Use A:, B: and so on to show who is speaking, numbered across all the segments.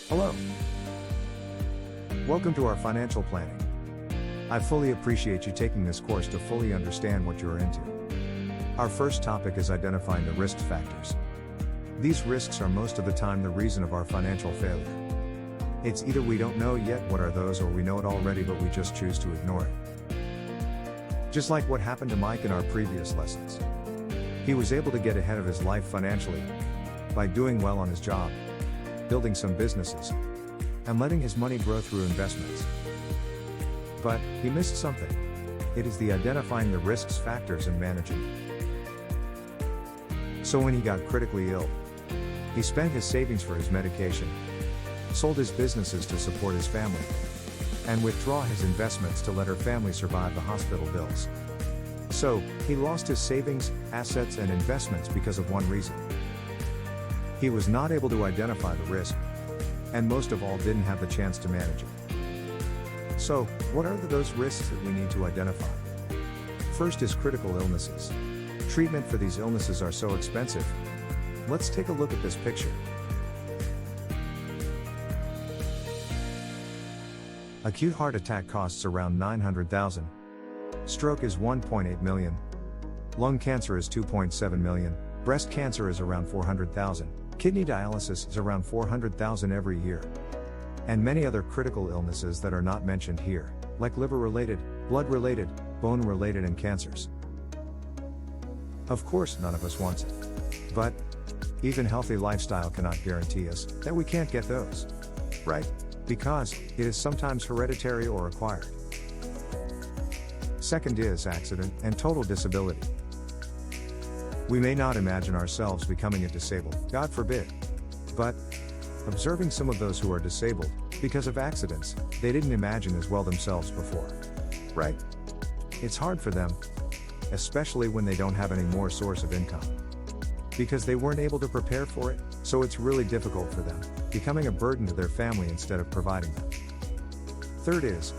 A: Hello. Welcome to our financial planning. I fully appreciate you taking this course to fully understand what you're into. Our first topic is identifying the risk factors. These risks are most of the time the reason of our financial failure. It's either we don't know yet what are those, or we know it already but we just choose to ignore it. Just like what happened to Mike in our previous lessons. He was able to get ahead of his life financially by doing well on his job, building some businesses, and letting his money grow through investments. But he missed something. It is the identifying the risks factors and managing. So when he got critically ill, he spent his savings for his medication, sold his businesses to support his family, and withdraw his investments to let her family survive the hospital bills. So, he lost his savings, assets and investments because of one reason. He was not able to identify the risk, and most of all didn't have the chance to manage it. So, what are those risks that we need to identify? First is critical illnesses. Treatment for these illnesses are so expensive. Let's take a look at this picture. Acute heart attack costs around $900,000. Stroke is $1.8 million. Lung cancer is $2.7 million. Breast cancer is around $400,000. Kidney dialysis is around $400,000 every year. And many other critical illnesses that are not mentioned here, like liver-related, blood-related, bone-related and cancers. Of course, none of us wants it. But even healthy lifestyle cannot guarantee us that we can't get those. Right? Because it is sometimes hereditary or acquired. Second is accident and total disability. We may not imagine ourselves becoming a disabled, God forbid. But observing some of those who are disabled because of accidents they didn't imagine as well themselves before. Right? It's hard for them, especially when they don't have any more source of income. Because they weren't able to prepare for it, so it's really difficult for them, becoming a burden to their family instead of providing them. Third is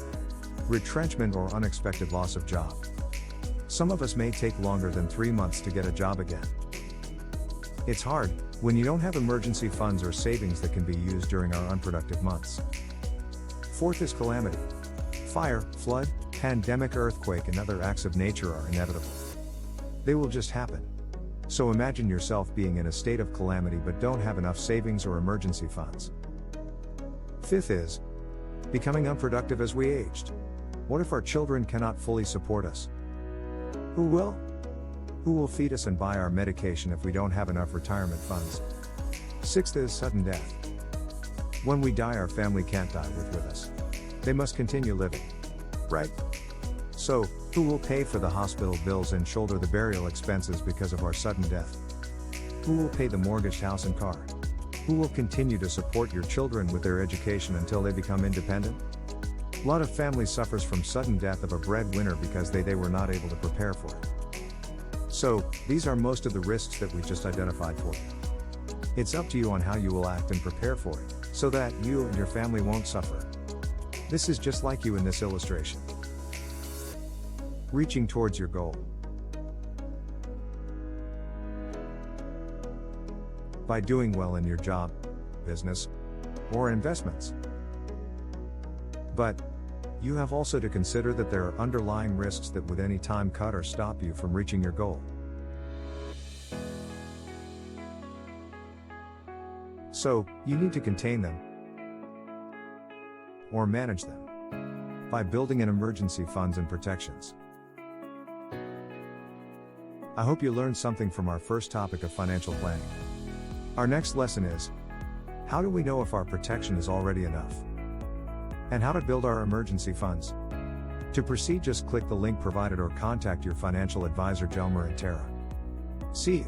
A: retrenchment or unexpected loss of job. Some of us may take longer than 3 months to get a job again. It's hard when you don't have emergency funds or savings that can be used during our unproductive months. Fourth is calamity. Fire, flood, pandemic, earthquake and other acts of nature are inevitable. They will just happen. So imagine yourself being in a state of calamity but don't have enough savings or emergency funds. Fifth is becoming unproductive as we aged. What if our children cannot fully support us? Who will? Who will feed us and buy our medication if we don't have enough retirement funds? Sixth is sudden death. When we die, our family can't die with us. They must continue living. Right? So, who will pay for the hospital bills and shoulder the burial expenses because of our sudden death? Who will pay the mortgaged house and car? Who will continue to support your children with their education until they become independent? A lot of families suffers from sudden death of a breadwinner because they were not able to prepare for it. So, these are most of the risks that we just identified for you. It's up to you on how you will act and prepare for it, so that you and your family won't suffer. This is just like you in this illustration. Reaching towards your goal. By doing well in your job, business, or investments. But you have also to consider that there are underlying risks that would any time cut or stop you from reaching your goal. So, you need to contain them or manage them by building in emergency funds and protections. I hope you learned something from our first topic of financial planning. Our next lesson is, how do we know if our protection is already enough? And how to build our emergency funds. To proceed, just click the link provided or contact your financial advisor Jelmer and Tara. See you.